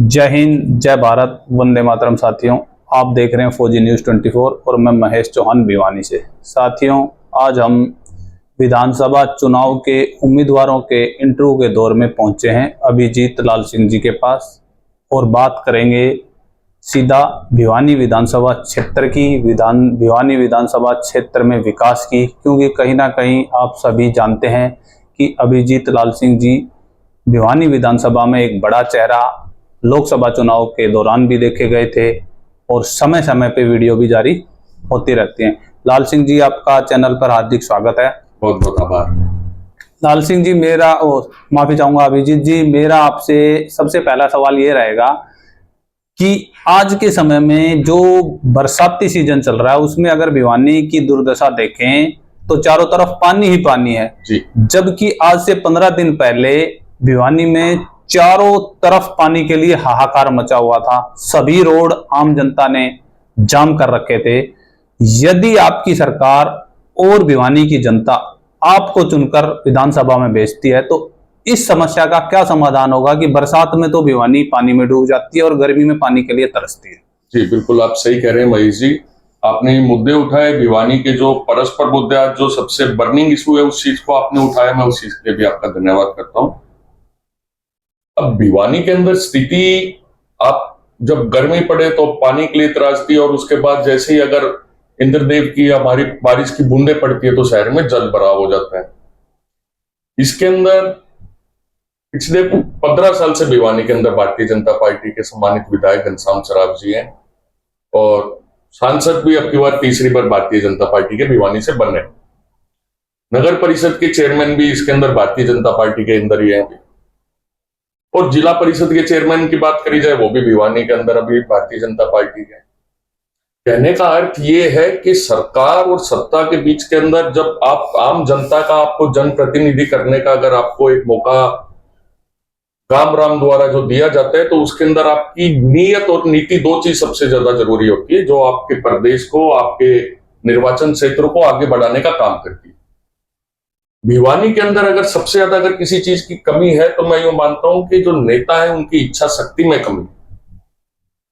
जय हिंद, जय भारत, वंदे मातरम। साथियों, आप देख रहे हैं फौजी न्यूज़ 24 और मैं महेश चौहान भिवानी से। साथियों, आज हम विधानसभा चुनाव के उम्मीदवारों के इंटरव्यू के दौर में पहुंचे हैं अभिजीत लाल सिंह जी के पास और बात करेंगे सीधा भिवानी विधानसभा क्षेत्र की, भिवानी विधानसभा क्षेत्र में विकास की, क्योंकि कहीं ना कहीं आप सभी जानते हैं कि अभिजीत लाल सिंह जी भिवानी विधानसभा में एक बड़ा चेहरा लोकसभा चुनाव के दौरान भी देखे गए थे और समय समय पे वीडियो भी जारी होती रहती हैं। लाल सिंह जी, आपका चैनल पर हार्दिक स्वागत है। बहुत बहुत आभार। लाल सिंह जी, माफी चाहूंगा अभिजीत जी, मेरा आपसे सबसे पहला सवाल ये रहेगा कि आज के समय में जो बरसाती सीजन चल रहा है उसमें अगर भिवानी की दुर्दशा देखें तो चारों तरफ पानी ही पानी है जी। जबकि आज से 15 दिन पहले भिवानी में चारों तरफ पानी के लिए हाहाकार मचा हुआ था। सभी रोड आम जनता ने जाम कर रखे थे। यदि आपकी सरकार और भिवानी की जनता आपको चुनकर विधानसभा में भेजती है तो इस समस्या का क्या समाधान होगा कि बरसात में तो भिवानी पानी में डूब जाती है और गर्मी में पानी के लिए तरसती है? जी बिल्कुल, आप सही कह रहे हैं महेश जी। आपने मुद्दे उठाए भिवानी के, जो परस्पर मुद्दे, आज जो सबसे बर्निंग इशू है उस चीज को आपने उठाया, मैं उस चीज के लिए भी आपका धन्यवाद करता हूं। अब भिवानी के अंदर स्थिति, आप जब गर्मी पड़े तो पानी के लिए त्रासदी, और उसके बाद जैसे ही अगर इंद्रदेव की हमारी बारिश की बूंदें पड़ती है तो शहर में जल भराव हो जाता है। इसके अंदर पिछले 15 साल से भिवानी के अंदर भारतीय जनता पार्टी के सम्मानित विधायक घनश्याम सराफ जी हैं और सांसद भी अब की बार तीसरी बार भारतीय जनता पार्टी के भिवानी से बने। नगर परिषद के चेयरमैन भी इसके अंदर भारतीय जनता पार्टी के अंदर ही है और जिला परिषद के चेयरमैन की बात करी जाए वो भी भिवानी के अंदर अभी भारतीय जनता पार्टी के। कहने का अर्थ ये है कि सरकार और सत्ता के बीच के अंदर जब आप आम जनता का, आपको जनप्रतिनिधि करने का अगर आपको एक मौका राम राम द्वारा जो दिया जाता है तो उसके अंदर आपकी नीयत और नीति, दो चीज सबसे ज्यादा जरूरी होती है जो आपके प्रदेश को, आपके निर्वाचन क्षेत्र को आगे बढ़ाने का काम करती है। भिवानी के अंदर अगर सबसे ज्यादा अगर किसी चीज की कमी है तो मैं यूं मानता हूं कि जो नेता है उनकी इच्छा शक्ति में कमी।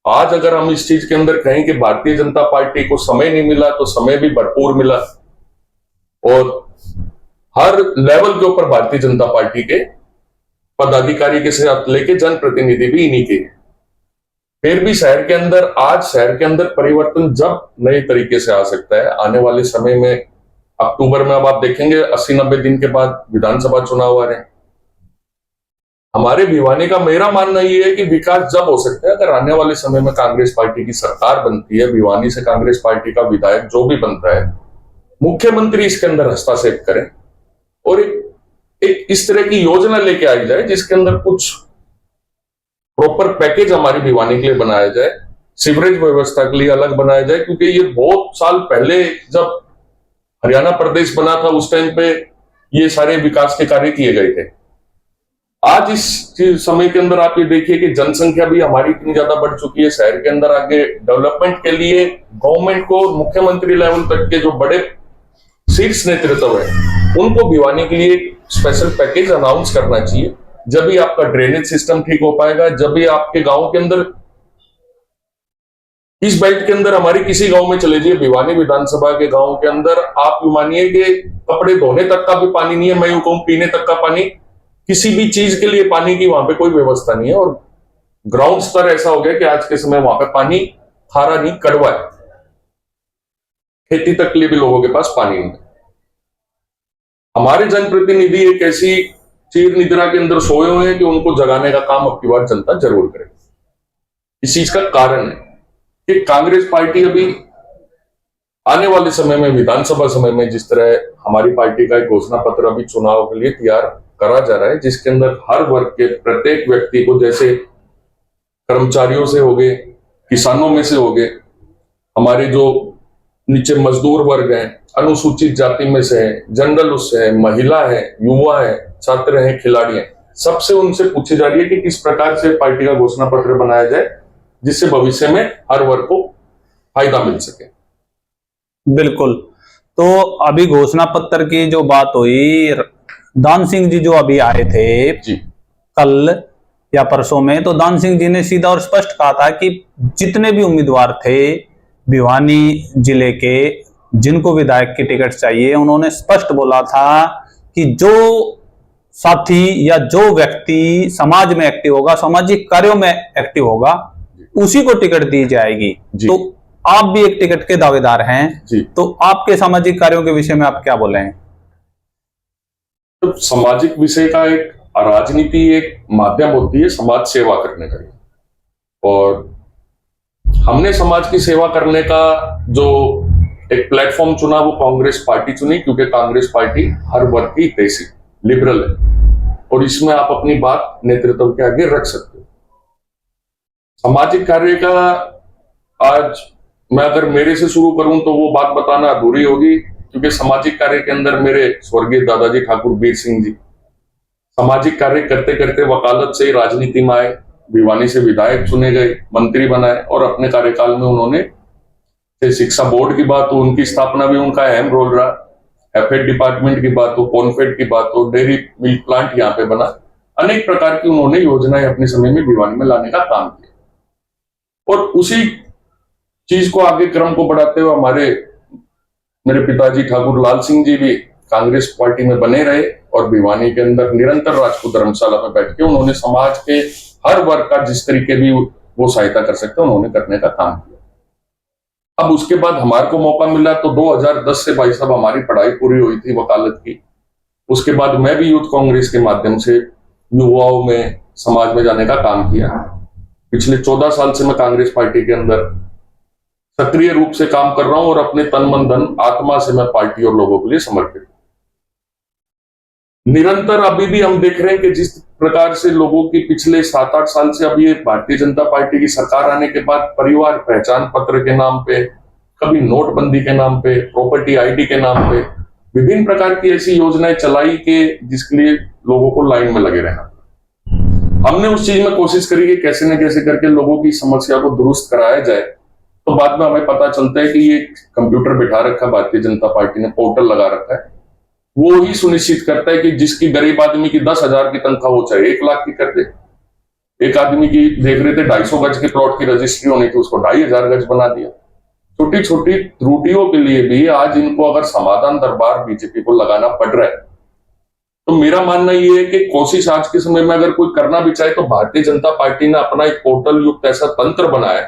आज अगर हम इस चीज के अंदर कहें कि भारतीय जनता पार्टी को समय नहीं मिला तो समय भी भरपूर मिला और हर लेवल के ऊपर भारतीय जनता पार्टी के पदाधिकारी के साथ लेके जनप्रतिनिधि भी इन्हीं के। फिर भी शहर के अंदर, आज शहर के अंदर परिवर्तन जब नए तरीके से आ सकता है आने वाले समय में, अक्टूबर में अब आप देखेंगे 80-90 दिन के बाद विधानसभा चुनाव आ रहे हैं। हमारे भिवानी का मेरा मानना ये है कि विकास जब हो सकता है अगर आने वाले समय में कांग्रेस पार्टी की सरकार बनती है, भिवानी से कांग्रेस पार्टी का विधायक जो भी बनता है, मुख्यमंत्री इसके अंदर हस्तक्षेप करें और एक इस तरह की योजना लेके आई जाए जिसके अंदर कुछ प्रॉपर पैकेज हमारी भिवानी के लिए बनाया जाए, सीवरेज व्यवस्था के लिए अलग बनाया जाए, क्योंकि ये बहुत साल पहले जब हरियाणा प्रदेश बना था उस टाइम पे ये सारे विकास के कार्य किए गए थे। आज इस समय के अंदर आप ये देखिए कि जनसंख्या भी हमारी इतनी ज्यादा बढ़ चुकी है, शहर के अंदर आगे डेवलपमेंट के लिए गवर्नमेंट को मुख्यमंत्री लेवल तक के जो बड़े शीर्ष नेतृत्व है उनको भिवानी के लिए स्पेशल पैकेज अनाउंस करना चाहिए। जब भी आपका ड्रेनेज सिस्टम ठीक हो पाएगा, जब भी आपके गांव के अंदर, इस बेल्ट के अंदर हमारी किसी गांव में चले जाइए, भिवानी विधानसभा के गांव के अंदर आप मानिए कि कपड़े धोने तक का भी पानी नहीं है, मैं यूं कहूं पीने तक का पानी, किसी भी चीज के लिए पानी की वहां पे कोई व्यवस्था नहीं है और ग्राउंड स्तर ऐसा हो गया कि आज के समय वहां पे पानी खारा नहीं, कड़वा है। खेती तक के लिए भी लोगों के पास पानी नहीं है। हमारे जनप्रतिनिधि एक ऐसी चीर निद्रा के अंदर सोए हुए हैं कि उनको जगाने का काम अब की बार जनता जरूर करे। इस चीज का कारण है कि कांग्रेस पार्टी अभी आने वाले समय में, विधानसभा समय में, जिस तरह हमारी पार्टी का एक घोषणा पत्र अभी चुनाव के लिए तैयार करा जा रहा है जिसके अंदर हर वर्ग के प्रत्येक व्यक्ति को, जैसे कर्मचारियों से हो गए, किसानों में से हो गए, हमारे जो नीचे मजदूर वर्ग हैं, अनुसूचित जाति में से है, जनरल उससे है, महिला है, युवा है, छात्र हैं, खिलाड़ी हैं, सबसे उनसे पूछी जा रही है कि किस प्रकार से पार्टी का घोषणा पत्र बनाया जाए जिससे भविष्य में हर वर्ग को फायदा मिल सके। बिल्कुल। तो अभी घोषणा पत्र की जो बात हुई, दान सिंह जी जो अभी आए थे जी कल, या परसों में, तो दान सिंह जी ने सीधा और स्पष्ट कहा था कि जितने भी उम्मीदवार थे भिवानी जिले के, जिनको विधायक की टिकट चाहिए, उन्होंने स्पष्ट बोला था कि जो साथी या जो व्यक्ति समाज में एक्टिव होगा, सामाजिक कार्यों में एक्टिव होगा, उसी को टिकट दी जाएगी। तो आप भी एक टिकट के दावेदार हैं जी। तो आपके सामाजिक कार्यों के विषय में आप क्या बोले हैं? तो सामाजिक विषय का एक राजनीति एक माध्यम होती है समाज सेवा करने का, और हमने समाज की सेवा करने का जो एक प्लेटफॉर्म चुना वो कांग्रेस पार्टी चुनी, क्योंकि कांग्रेस पार्टी हर वर्ग की हितैषी लिबरल है और इसमें आप अपनी बात नेतृत्व के आगे रख सकते हो। सामाजिक कार्य का आज मैं अगर मेरे से शुरू करूं तो वो बात बताना अधूरी होगी, क्योंकि सामाजिक कार्य के अंदर मेरे स्वर्गीय दादाजी ठाकुर बीर सिंह जी सामाजिक कार्य करते करते वकालत से राजनीति में आए, भिवानी से विधायक चुने गए, मंत्री बनाए, और अपने कार्यकाल में उन्होंने शिक्षा बोर्ड की बात हो, उनकी स्थापना भी उनका अहम रोल रहा। एफएड डिपार्टमेंट की बात हो, कॉनफेड की बात हो, डेयरी मिल्क प्लांट यहाँ पे बना, अनेक प्रकार की उन्होंने योजनाएं अपने समय में भिवानी में लाने का काम किया। और उसी चीज को आगे क्रम को बढ़ाते हुए मेरे पिताजी ठाकुर लाल सिंह जी भी कांग्रेस पार्टी में बने रहे और भिवानी के अंदर निरंतर राजपूत धर्मशाला में बैठ के उन्होंने समाज के हर वर्ग का जिस तरीके भी वो सहायता कर सकते उन्होंने करने का काम किया। अब उसके बाद हमारे को मौका मिला तो 2010 से भाई साहब हमारी पढ़ाई पूरी हुई थी वकालत की। उसके बाद मैं भी यूथ कांग्रेस के माध्यम से युवाओं में समाज में जाने का काम किया। पिछले 14 साल से मैं कांग्रेस पार्टी के अंदर सक्रिय रूप से काम कर रहा हूं और अपने तन मन धन आत्मा से मैं पार्टी और लोगों के लिए समर्पित। निरंतर अभी भी हम देख रहे हैं कि जिस प्रकार से लोगों की पिछले 7-8 साल से अभी ये भारतीय जनता पार्टी की सरकार आने के बाद परिवार पहचान पत्र के नाम पे, कभी नोटबंदी के नाम पे, प्रॉपर्टी आईडी के नाम पे विभिन्न प्रकार की ऐसी योजनाएं चलाई कि जिसके लिए लोगों को लाइन में लगे रहना। हमने उस चीज में कोशिश करी कि कैसे न कैसे करके लोगों की समस्या को दुरुस्त कराया जाए। तो बाद में हमें पता चलता है कि ये कंप्यूटर बिठा रखा भारतीय जनता पार्टी ने, पोर्टल लगा रखा है, वो ही सुनिश्चित करता है कि जिसकी गरीब आदमी की 10,000 की तनख्वाह हो चाहे 1 लाख की कर दे। एक आदमी की देख रहे थे 250 गज के प्लॉट की रजिस्ट्री होनी थी, उसको 2,500 गज बना दिया। छोटी छोटी त्रुटियों के लिए भी आज इनको अगर समाधान दरबार बीजेपी को लगाना पड़ रहा है, तो मेरा मानना यह है कि कोशिश आज के समय में अगर कोई करना भी चाहे तो भारतीय जनता पार्टी ने अपना एक पोर्टल युक्त ऐसा तंत्र बनाया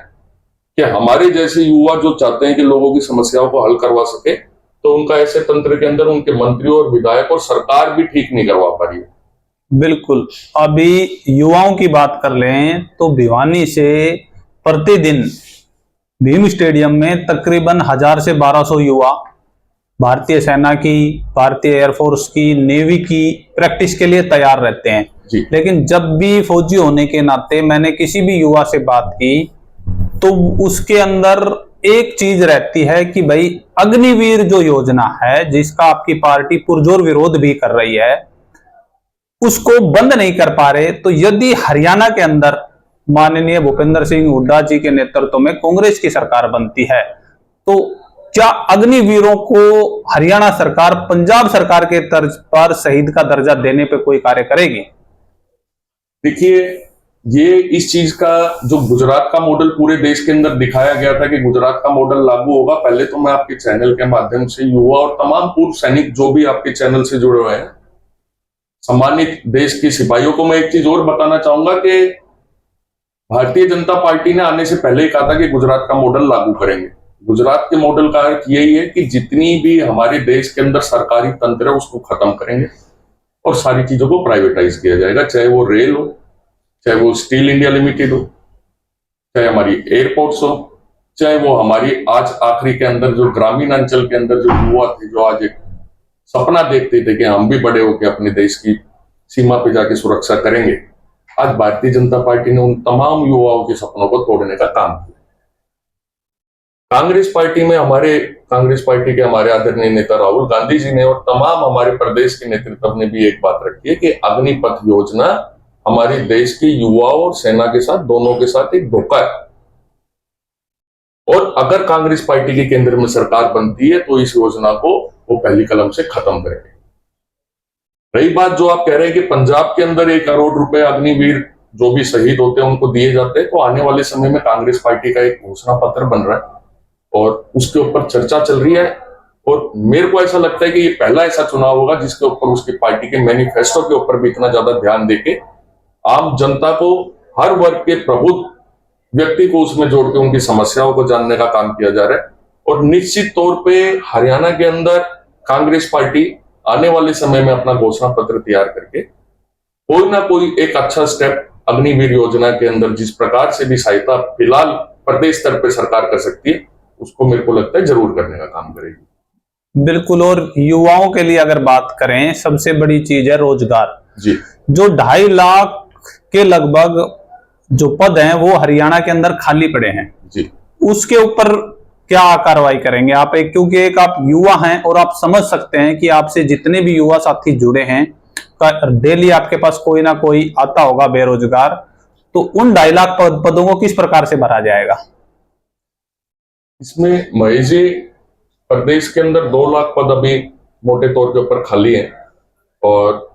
कि हमारे जैसे युवा जो चाहते हैं कि लोगों की समस्याओं को हल करवा सके, तो उनका ऐसे तंत्र के अंदर उनके मंत्री और विधायक और सरकार भी ठीक नहीं करवा पा रही है। बिल्कुल। अभी युवाओं की बात कर लें तो भिवानी से प्रतिदिन भीम स्टेडियम में तकरीबन 1000 से 1200 युवा भारतीय सेना की, भारतीय एयरफोर्स की, नेवी की प्रैक्टिस के लिए तैयार रहते हैं। लेकिन जब भी फौजी होने के नाते मैंने किसी भी युवा से बात की तो उसके अंदर एक चीज रहती है कि भाई अग्निवीर जो योजना है, जिसका आपकी पार्टी पुरजोर विरोध भी कर रही है, उसको बंद नहीं कर पा रहे। तो यदि हरियाणा के अंदर माननीय भूपेंद्र सिंह हुड्डा जी के नेतृत्व में कांग्रेस की सरकार बनती है, तो क्या अग्निवीरों को हरियाणा सरकार पंजाब सरकार के तर्ज पर शहीद का दर्जा देने पर कोई कार्य करेगी? देखिए, ये इस चीज का जो गुजरात का मॉडल पूरे देश के अंदर दिखाया गया था कि गुजरात का मॉडल लागू होगा। पहले तो मैं आपके चैनल के माध्यम से युवा और तमाम पूर्व सैनिक जो भी आपके चैनल से जुड़े हुए हैं, सम्मानित देश के सिपाहियों को मैं एक चीज और बताना चाहूंगा कि भारतीय जनता पार्टी ने आने से पहले कहा था कि गुजरात का मॉडल लागू करेंगे। गुजरात के मॉडल का अर्थ यही है कि जितनी भी हमारे देश के अंदर सरकारी तंत्र है उसको खत्म करेंगे और सारी चीजों को प्राइवेटाइज किया जाएगा, चाहे वो रेल हो, चाहे वो स्टील इंडिया लिमिटेड हो, चाहे हमारी एयरपोर्ट्स हो, चाहे वो हमारी आज आखिरी के अंदर जो ग्रामीण अंचल के अंदर जो युवा थे, जो आज एक सपना देखते थे कि हम भी बड़े होकर अपने देश की सीमा पे जाके सुरक्षा करेंगे, आज भारतीय जनता पार्टी ने उन तमाम युवाओं के सपनों को तोड़ने का काम किया। कांग्रेस पार्टी के हमारे आदरणीय नेता राहुल गांधी जी ने और तमाम हमारे प्रदेश के नेतृत्व ने भी एक बात रखी है कि अग्निपथ योजना हमारे देश के युवाओं और सेना के साथ, दोनों के साथ एक धोखा है। और अगर कांग्रेस पार्टी के केंद्र में सरकार बनती है तो इस योजना को वो पहली कलम से खत्म करेंगे। रही बात जो आप कह रहे हैं कि पंजाब के अंदर 1 करोड़ रुपए अग्निवीर जो भी शहीद होते हैं उनको दिए जाते हैं, तो आने वाले समय में कांग्रेस पार्टी का एक घोषणा पत्र बन रहा है और उसके ऊपर चर्चा चल रही है। और मेरे को ऐसा लगता है कि ये पहला ऐसा चुनाव होगा जिसके ऊपर उसकी पार्टी के मैनिफेस्टो के ऊपर भी इतना ज्यादा ध्यान देके आम जनता को, हर वर्ग के प्रबुद्ध व्यक्ति को उसमें जोड़ के उनकी समस्याओं को जानने का काम किया जा रहा है। और निश्चित तौर पे हरियाणा के अंदर कांग्रेस पार्टी आने वाले समय में अपना घोषणा पत्र तैयार करके कोई ना कोई एक अच्छा स्टेप अग्निवीर योजना के अंदर जिस प्रकार से भी सहायता फिलहाल प्रदेश स्तर पर सरकार कर सकती है, उसको मेरे को लगता है जरूर करने का काम करेगी। बिल्कुल। और युवाओं के लिए अगर बात करें, सबसे बड़ी चीज है रोजगार जी। जो 2.5 लाख के लगभग जो पद हैं वो हरियाणा के अंदर खाली पड़े हैं जी। उसके ऊपर क्या कार्रवाई करेंगे आप? क्योंकि एक आप युवा हैं और आप समझ सकते हैं कि आपसे जितने भी युवा साथी जुड़े हैं, डेली आपके पास कोई ना कोई आता होगा बेरोजगार, तो उन 2.5 लाख पदों को किस प्रकार से भरा जाएगा? इसमें महेश जी, प्रदेश के अंदर 2 लाख पद अभी मोटे तौर के ऊपर खाली हैं और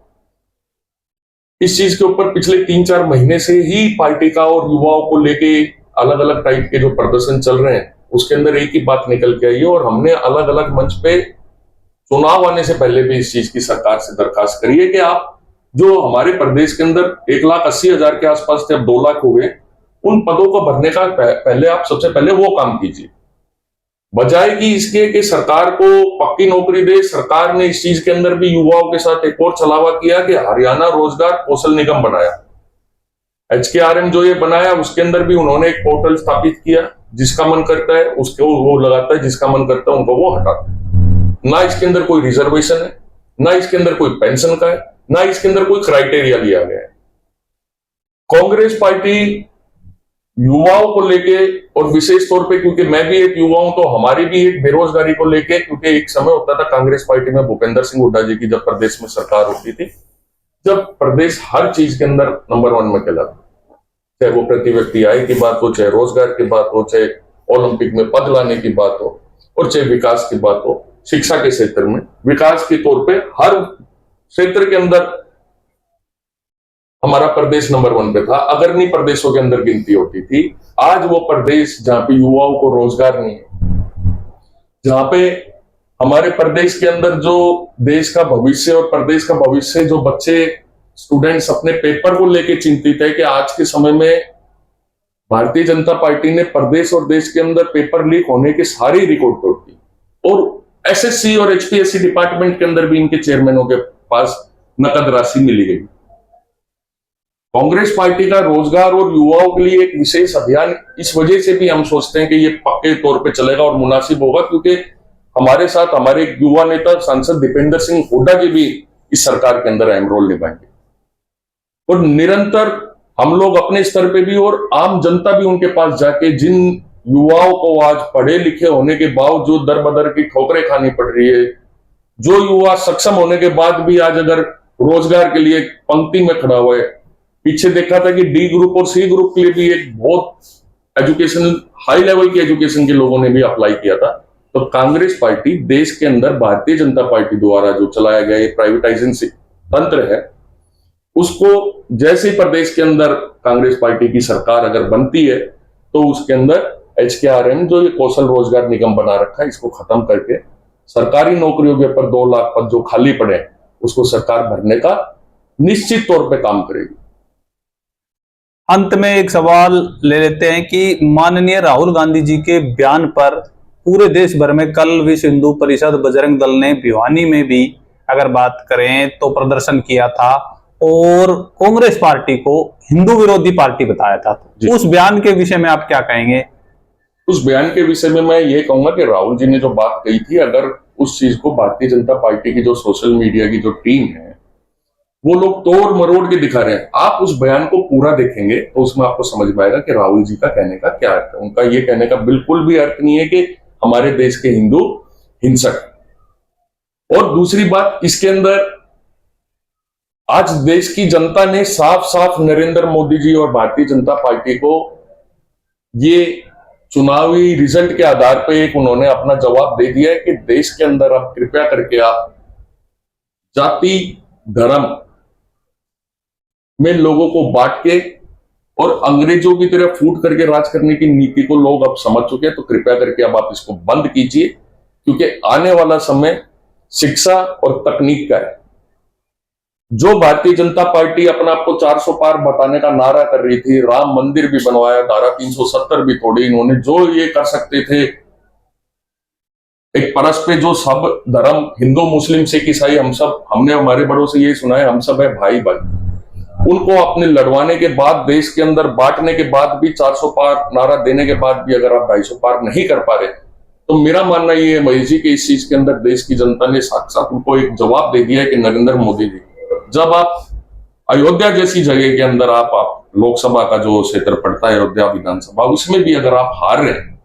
इस चीज के ऊपर पिछले 3-4 महीने से ही पार्टी का और युवाओं को लेके अलग अलग टाइप के जो प्रदर्शन चल रहे हैं उसके अंदर एक ही बात निकल के आई है। और हमने अलग अलग मंच पे चुनाव आने से पहले भी इस चीज की सरकार से दरखास्त करी है कि आप जो हमारे प्रदेश के अंदर 1,80,000 के आसपास थे, अब 2 लाख हो गए, उन पदों को भरने का पहले आप सबसे पहले वो काम कीजिए, बजाय कि इसके कि सरकार को पक्की नौकरी दे। सरकार ने इस चीज के अंदर भी युवाओं के साथ एक और छलावा किया कि हरियाणा रोजगार कौशल निगम बनाया, HKRM जो ये बनाया उसके अंदर भी उन्होंने एक पोर्टल स्थापित किया, जिसका मन करता है उसके वो लगाता है, जिसका मन करता है उनको वो हटाता है। ना इसके अंदर कोई रिजर्वेशन है, ना इसके अंदर कोई पेंशन का है, ना इसके अंदर कोई क्राइटेरिया लिया गया है। कांग्रेस पार्टी युवाओं को लेके और विशेष तौर पे क्योंकि मैं भी एक युवा हूं, तो हमारी भी एक बेरोजगारी को लेके, क्योंकि एक समय होता था कांग्रेस पार्टी में भूपेंद्र सिंह हुड्डा जी की जब प्रदेश में सरकार होती थी, जब प्रदेश हर चीज के अंदर नंबर 1 में कहलाता, चाहे वो प्रति व्यक्ति आय की बात हो, चाहे रोजगार की बात हो, चाहे ओलंपिक में पद लाने की बात हो, और चाहे विकास की बात हो। शिक्षा के क्षेत्र में विकास के तौर पे हर क्षेत्र के अंदर हमारा प्रदेश नंबर 1 पे था। अग्रणी प्रदेशों के अंदर गिनती होती थी। आज वो प्रदेश जहां पे युवाओं को रोजगार नहीं है, जहां पे हमारे प्रदेश के अंदर जो देश का भविष्य और प्रदेश का भविष्य, जो बच्चे स्टूडेंट्स अपने पेपर को लेके चिंतित है कि आज के समय में भारतीय जनता पार्टी ने प्रदेश और देश के अंदर पेपर लीक होने के सारे रिकॉर्ड तोड़ दी, और SSC और HPSC डिपार्टमेंट के अंदर भी इनके चेयरमैनों के पास नकद राशि मिली गई। कांग्रेस पार्टी का रोजगार और युवाओं के लिए एक विशेष अभियान इस वजह से भी हम सोचते हैं कि ये पक्के तौर पे चलेगा और मुनासिब होगा, क्योंकि हमारे साथ हमारे युवा नेता सांसद दीपेंद्र सिंह हुड्डा जी भी इस सरकार के अंदर अहम रोल निभाएंगे। और निरंतर हम लोग अपने स्तर पे भी और आम जनता भी उनके पास जाके, जिन युवाओं को आज पढ़े लिखे होने के बावजूद दर बदर की ठोकरें खानी पड़ रही है, जो युवा सक्षम होने के बाद भी आज अगर रोजगार के लिए पंक्ति में खड़ा हुआ है, पीछे देखा था कि D ग्रुप और C ग्रुप के लिए भी एक बहुत एजुकेशन, हाई लेवल की एजुकेशन के लोगों ने भी अप्लाई किया था। तो कांग्रेस पार्टी देश के अंदर भारतीय जनता पार्टी द्वारा जो चलाया गया ये प्राइवेटाइजेशन तंत्र है, उसको जैसे प्रदेश के अंदर कांग्रेस पार्टी की सरकार अगर बनती है तो उसके अंदर HKRM जो ये कौशल रोजगार निगम बना रखा है, इसको खत्म करके सरकारी नौकरियों के ऊपर 2 लाख पद जो खाली पड़े हैं उसको सरकार भरने का निश्चित तौर पे काम करेगी। अंत में एक सवाल ले लेते हैं कि माननीय राहुल गांधी जी के बयान पर पूरे देश भर में कल विश्व हिंदू परिषद बजरंग दल ने भिवानी में भी अगर बात करें तो प्रदर्शन किया था और कांग्रेस पार्टी को हिंदू विरोधी पार्टी बताया था। उस बयान के विषय में आप क्या कहेंगे? उस बयान के विषय में मैं ये कहूंगा कि राहुल जी ने जो बात कही थी, अगर उस चीज को भारतीय जनता पार्टी की जो सोशल मीडिया की जो टीम है वो लोग तोड़ मरोड़ के दिखा रहे हैं, आप उस बयान को पूरा देखेंगे तो उसमें आपको समझ में आएगा कि राहुल जी का कहने का क्या अर्थ है। उनका ये कहने का बिल्कुल भी अर्थ नहीं है कि हमारे देश के हिंदू हिंसक। और दूसरी बात, इसके अंदर आज देश की जनता ने साफ साफ नरेंद्र मोदी जी और भारतीय जनता पार्टी को ये चुनावी रिजल्ट के आधार पर एक उन्होंने अपना जवाब दे दिया है कि देश के अंदर अब कृपया करके आप जाति धर्म में लोगों को बांट के और अंग्रेजों की तरह फूट करके राज करने की नीति को लोग अब समझ चुके हैं। तो कृपया करके अब आप इसको बंद कीजिए, क्योंकि आने वाला समय शिक्षा और तकनीक का है। जो भारतीय जनता पार्टी अपना आपको 400 पार बताने का नारा कर रही थी, राम मंदिर भी बनवाया, धारा 370 भी तोड़ी इन्होंने, जो ये कर सकते थे, एक परस पे जो सब धर्म हिंदू मुस्लिम सिख ईसाई हम सब, हमने हमारे बड़ों से ये सुना है, हम सब है भाई भाई, उनको अपने लड़वाने के बाद, देश के अंदर बांटने के बाद भी, 400 पार नारा देने के बाद भी अगर आप 250 पार नहीं कर पा रहे, तो मेरा मानना ये है महेश जी कि इस चीज के अंदर देश की जनता ने साक्षात उनको एक जवाब दे दिया है कि नरेंद्र मोदी जी, जब आप अयोध्या जैसी जगह के अंदर आप लोकसभा का जो क्षेत्र पड़ता है अयोध्या विधानसभा, उसमें भी अगर आप हार रहे हैं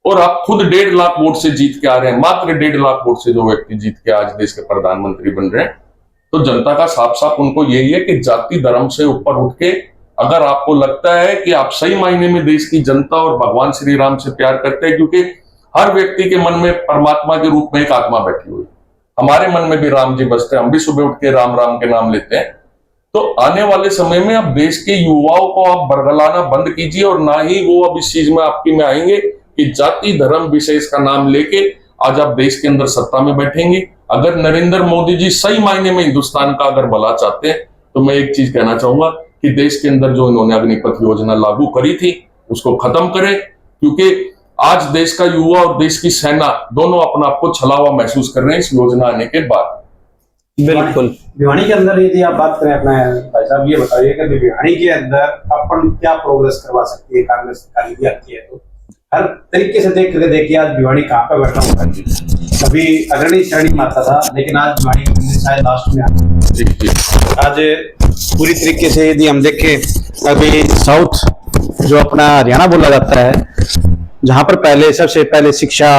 और आप खुद 1.5 लाख वोट से जीत के आ रहे हैं, मात्र 1.5 लाख वोट से जो व्यक्ति जीत के आज देश के प्रधानमंत्री बन रहे हैं, तो जनता का साफ साफ उनको यही है कि जाति धर्म से ऊपर उठ के अगर आपको लगता है कि आप सही मायने में देश की जनता और भगवान श्री राम से प्यार करते हैं, क्योंकि हर व्यक्ति के मन में परमात्मा के रूप में एक आत्मा बैठी हुई, हमारे मन में भी राम जी बसते हैं, हम भी सुबह उठ के राम राम के नाम लेते हैं। तो आने वाले समय में अब देश के युवाओं को आप बरगलाना बंद कीजिए, और ना ही वो अब इस चीज में आपकी में आएंगे कि जाति धर्म विशेष का नाम लेके आज आप देश के अंदर सत्ता में बैठेंगे। अगर नरेंद्र मोदी जी सही मायने में हिंदुस्तान का अगर भला चाहते हैं, तो मैं एक चीज कहना चाहूंगा कि देश के अंदर जो इन्होंने अग्निपथ योजना लागू करी थी उसको खत्म करें, क्योंकि आज देश का युवा और देश की सेना दोनों अपना आपको छला हुआ महसूस कर रहे हैं इस योजना आने के बाद। बिल्कुल। भिवानी के अंदर यदि आप बात करें अपना भाई साहब, ये बताइए कि भिवानी के अंदर अपन क्या प्रोग्रेस करवा सकती है कांग्रेस सरकार यदि आती है तो? हर तरीके से देख करके देखिए आज भिवानी कहाँ पे बैठा हुआ है। कभी अग्रणी श्रेणी में आता था, लेकिन आज भिवानी शायद लास्ट में आता है। आज पूरी तरीके से यदि हम देखें, अभी साउथ जो अपना हरियाणा बोला जाता है, जहां पर पहले सबसे पहले शिक्षा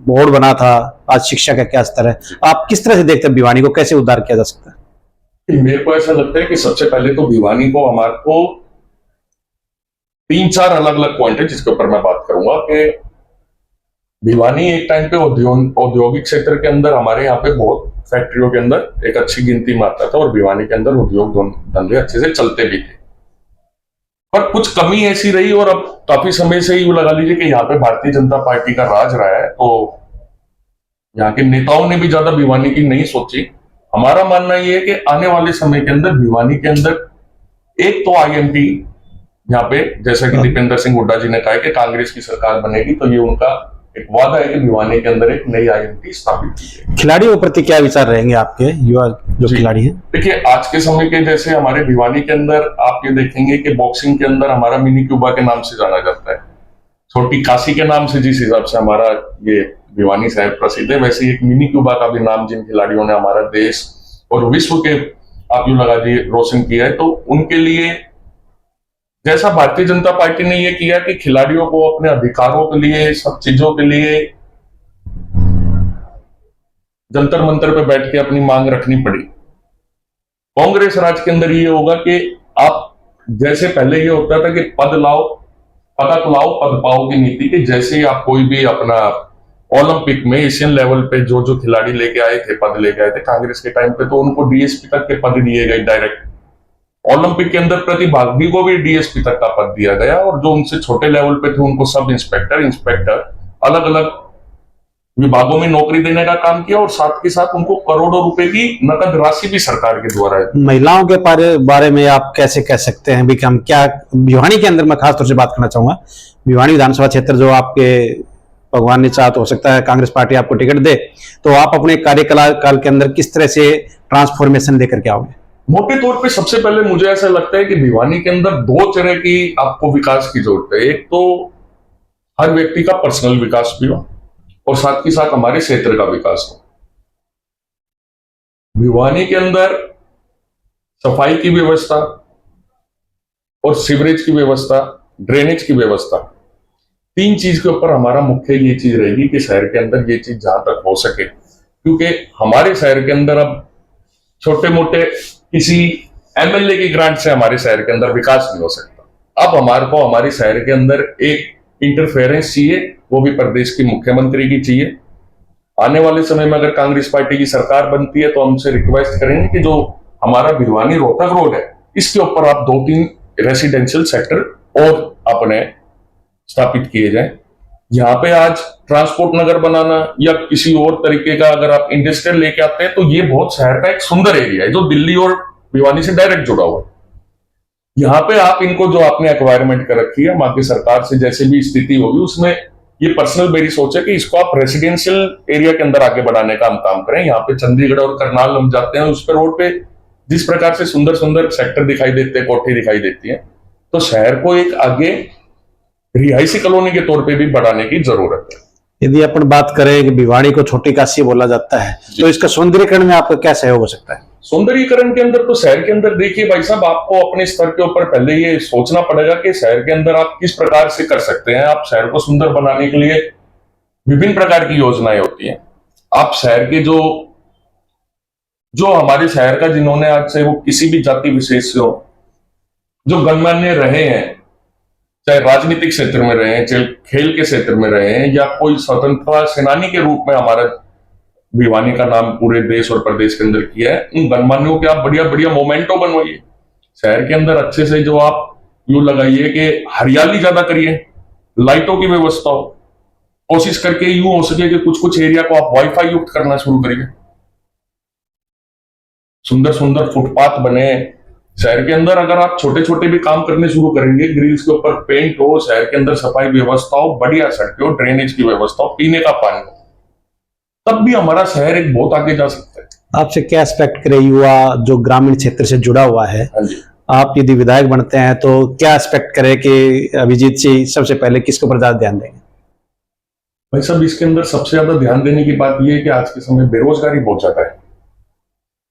बोर्ड बना था, आज शिक्षा का क्या स्तर है? आप किस तरह से देखते हैं भिवानी को, कैसे उद्धार किया जा सकता है? मेरे को ऐसा लगता है कि सबसे पहले तो भिवानी को हमारे को 3-4 अलग अलग पॉइंट है जिसके ऊपर मैं बात करूंगा कि भिवानी एक टाइम पे औद्योगिक क्षेत्र के अंदर हमारे यहाँ पे बहुत फैक्ट्रियों के अंदर एक अच्छी गिनती में आता था, और भिवानी के अंदर उद्योग धंधे अच्छे से चलते भी थे। पर कुछ कमी ऐसी रही, और अब काफी समय से ही लगा लीजिए कि यहाँ पे भारतीय जनता पार्टी का राज रहा है, तो यहाँ के नेताओं ने भी ज्यादा भिवानी की नहीं सोची। हमारा मानना यह है कि आने वाले समय के अंदर भिवानी के अंदर एक तो IMT, यहाँ पे जैसा कि दीपेंद्र सिंह हुड्डा जी ने कहा है कि कांग्रेस की सरकार बनेगी तो ये उनका एक वादा है कि भिवानी के अंदर एक नई IMT स्थापित की जाएगी। खिलाड़ियों के प्रति क्या विचार रहेंगे आपके, युवा जो खिलाड़ी हैं? देखिए, आज के समय के जैसे हमारे भिवानी के अंदर आप ये देखेंगे कि बॉक्सिंग के अंदर हमारा मिनी क्यूबा के नाम से जाना जाता है, छोटी काशी के नाम से जिस हिसाब से हमारा ये भिवानी शहर प्रसिद्ध है, वैसे एक मिनी क्यूबा का भी नाम जिन खिलाड़ियों ने हमारा देश और विश्व के आप यूं लगा दिए रोशन किया है, तो उनके लिए जैसा भारतीय जनता पार्टी ने ये किया कि खिलाड़ियों को अपने अधिकारों के लिए, सब चीजों के लिए जंतर मंतर पे बैठ के अपनी मांग रखनी पड़ी, कांग्रेस राज के अंदर ये होगा कि आप जैसे पहले ये होता था कि पद लाओ, पदक लाओ, पद पाओ की नीति के, जैसे ही आप कोई भी अपना ओलंपिक में एशियन लेवल पे जो जो खिलाड़ी लेके आए थे, पद लेके आए थे कांग्रेस के टाइम पे, तो उनको DSP तक के पद दिए गए डायरेक्ट। ओलंपिक के अंदर प्रतिभागी को भी DSP तक का पद दिया गया, और जो उनसे छोटे लेवल पे थे उनको सब इंस्पेक्टर अलग अलग विभागों में नौकरी देने का काम किया, और साथ के साथ उनको करोड़ों रुपए की नकद राशि भी सरकार के द्वारा है। महिलाओं के बारे में आप कैसे कह सकते हैं भी कि हम क्या भिवानी के अंदर, मैं खास तौर से बात करना चाहूंगा, भिवानी विधानसभा क्षेत्र जो आपके भगवान ने चाहा तो हो सकता है कांग्रेस पार्टी आपको टिकट दे, तो आप अपने कार्यकाल के अंदर किस तरह से ट्रांसफॉर्मेशन लेकर के आओगे? मोटे तौर पे सबसे पहले मुझे ऐसा लगता है कि भिवानी के अंदर 2 तरह की आपको विकास की जरूरत है। एक तो हर व्यक्ति का पर्सनल विकास भी हो, और साथ ही साथ हमारे क्षेत्र का विकास हो। भिवानी के अंदर सफाई की व्यवस्था और सीवरेज की व्यवस्था, ड्रेनेज की व्यवस्था, 3 चीज के ऊपर हमारा मुख्य ये चीज रहेगी कि शहर के अंदर ये चीज जहां तक हो सके, क्योंकि हमारे शहर के अंदर अब छोटे मोटे किसी MLA की ग्रांट से हमारे शहर के अंदर विकास नहीं हो सकता। अब हमारे को हमारे शहर के अंदर एक इंटरफेरेंस चाहिए, वो भी प्रदेश की मुख्यमंत्री की चाहिए। आने वाले समय में अगर कांग्रेस पार्टी की सरकार बनती है तो हमसे रिक्वेस्ट करेंगे कि जो हमारा भिवानी रोहतक रोड है, इसके ऊपर आप 2-3 रेसिडेंशियल सेक्टर और अपने स्थापित किए जाए। यहाँ पे आज ट्रांसपोर्ट नगर बनाना या किसी और तरीके का अगर आप इंडस्ट्रियल लेके आते हैं तो ये बहुत शहर का एक सुंदर एरिया है जो दिल्ली और भिवानी से डायरेक्ट जुड़ा हुआ है। यहाँ पे आप इनको जो आपने एक्वायरमेंट कर रखी है, वहां की सरकार से जैसे भी स्थिति होगी उसमें ये पर्सनल मेरी सोच है कि इसको आप रेसिडेंशियल एरिया के अंदर आगे बढ़ाने का हम काम करें। यहाँ पे चंडीगढ़ और करनाल हम जाते हैं, उस पर रोड पे जिस प्रकार से सुंदर सुंदर सेक्टर दिखाई देते हैं, कोठी दिखाई देती है, तो शहर को एक आगे रिहायशी कॉलोनी के तौर पे भी बढ़ाने की जरूरत है। यदि अपन बात करें कि भिवानी को छोटी काशी बोला जाता है, तो इसका सौंदर्यीकरण में आपका क्या सहयोग हो सकता है? सौंदर्यीकरण के अंदर तो शहर के अंदर देखिए भाई साहब, आपको अपने स्तर के ऊपर पहले ये सोचना पड़ेगा कि शहर के अंदर आप किस प्रकार से कर सकते हैं। आप शहर को सुंदर बनाने के लिए विभिन्न प्रकार की योजनाएं होती हैं। आप शहर के जो हमारे शहर का जिन्होंने आज से वो किसी भी जाति विशेष से हो, जो गणमान्य रहे हैं, चाहे राजनीतिक क्षेत्र में रहे हैं, चाहे खेल के क्षेत्र में रहे हैं, या कोई स्वतंत्रता सेनानी के रूप में हमारा भिवानी का नाम पूरे देश और प्रदेश के अंदर किया है, उन गणमान्यों के आप बढ़िया बढ़िया मोमेंटो बनवाइए। शहर के अंदर अच्छे से जो आप यूं लगाइए कि हरियाली ज्यादा करिए, लाइटों की व्यवस्था हो, कोशिश करके यूं हो सके कि कुछ कुछ एरिया को आप वाईफाई युक्त करना शुरू करिए। सुंदर सुंदर फुटपाथ बने शहर के अंदर। अगर आप छोटे छोटे भी काम करने शुरू करेंगे, ग्रिल्स के ऊपर पेंट हो, शहर के अंदर सफाई व्यवस्था हो, बढ़िया सड़कें हो, ड्रेनेज की व्यवस्था हो, पीने का पानी हो, तब भी हमारा शहर एक बहुत आगे जा सकता है। आपसे क्या एक्सपेक्ट करे युवा जो ग्रामीण क्षेत्र से जुड़ा हुआ है? हाँ जी, आप यदि विधायक बनते हैं तो क्या एक्सपेक्ट करें कि अभिजीत जी सबसे पहले किसके ऊपर ज्यादा ध्यान देंगे? भाई साहब, इसके अंदर सबसे ज्यादा ध्यान देने की बात यह है कि आज के समय बेरोजगारी बहुत ज्यादा है।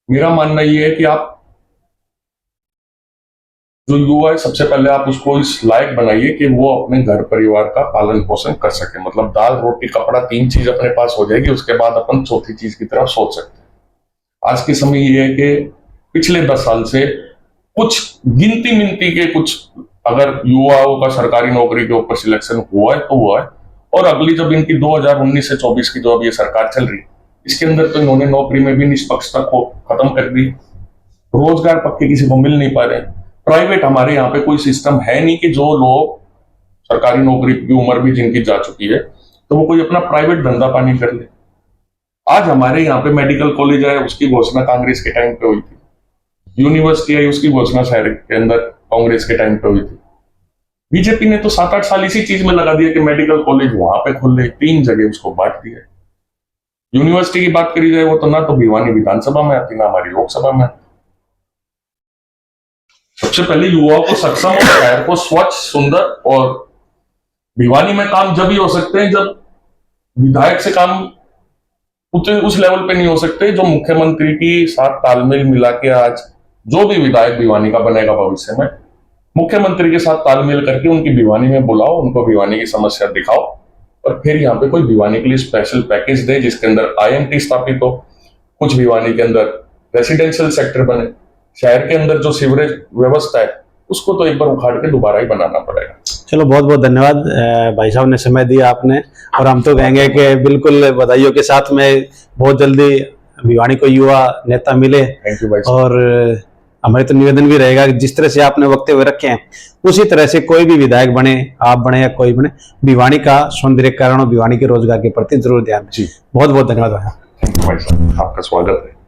मेरा मानना यह है कि आप जो युवा है, सबसे पहले आप उसको इस लायक बनाइए कि वो अपने घर परिवार का पालन पोषण कर सके। मतलब दाल रोटी कपड़ा 3 चीज अपने पास हो जाएगी, उसके बाद अपन चौथी चीज की तरफ सोच सकते हैं। आज के समय ये है कि पिछले 10 साल से कुछ गिनती मिनती के कुछ अगर युवाओं का सरकारी नौकरी के ऊपर सिलेक्शन हुआ है तो हुआ है, और अगली जब इनकी 2019 से 24 की जो अब ये सरकार चल रही है, इसके अंदर तो इन्होंने नौकरी में भी निष्पक्षता को खत्म कर दी। रोजगार पक्के किसी को मिल नहीं पा रहे। प्राइवेट हमारे यहाँ पे कोई सिस्टम है नहीं कि जो लोग सरकारी नौकरी की उम्र भी जिनकी जा चुकी है तो वो कोई अपना प्राइवेट धंधा पानी कर ले। आज हमारे यहाँ पे मेडिकल कॉलेज है, उसकी घोषणा कांग्रेस के टाइम पे हुई थी। यूनिवर्सिटी है, उसकी घोषणा शहर के अंदर कांग्रेस के टाइम पे हुई थी। बीजेपी ने तो 7-8 साल इसी चीज में लगा दिया कि मेडिकल कॉलेज वहां पे खोल ले, 3 जगह उसको बांट दिया। यूनिवर्सिटी की बात करी जाए, वो तो ना तो भिवानी विधानसभा में आती, ना हमारी लोकसभा में। सबसे पहले युवाओं को सक्षम और शहर को स्वच्छ सुंदर, और भिवानी में काम जब ही हो सकते हैं जब विधायक से काम उस लेवल पे नहीं हो सकते जो मुख्यमंत्री की साथ तालमेल मिला के आज जो भी विधायक भिवानी का बनेगा भविष्य में, मुख्यमंत्री के साथ तालमेल करके उनकी भिवानी में बुलाओ, उनको भिवानी की समस्या दिखाओ, और फिर यहाँ पे कोई भिवानी के लिए स्पेशल पैकेज दे जिसके अंदर IMT स्थापित हो, कुछ भिवानी के अंदर रेसिडेंशियल सेक्टर बने, शहर के अंदर जो सीवरेज व्यवस्था है उसको तो एक बार उखाड़ के दोबारा ही बनाना पड़ेगा। चलो, बहुत बहुत धन्यवाद भाई साहब ने समय दिया आपने, और हम तो कहेंगे कि बिल्कुल बधाइयों के साथ में बहुत जल्दी भिवानी को युवा नेता मिले। थैंक यू भाई साहब। और हमारे तो निवेदन भी रहेगा कि जिस तरह से आपने वक्तव्य रखे हैं उसी तरह से कोई भी विधायक बने, आप बने या कोई बने, भिवानी का सौंदर्यीकरण और भिवानी के रोजगार के प्रति जरूर ध्यान दें। जी, बहुत बहुत धन्यवाद भाई। थैंक यू भाई साहब, आपका स्वागत है।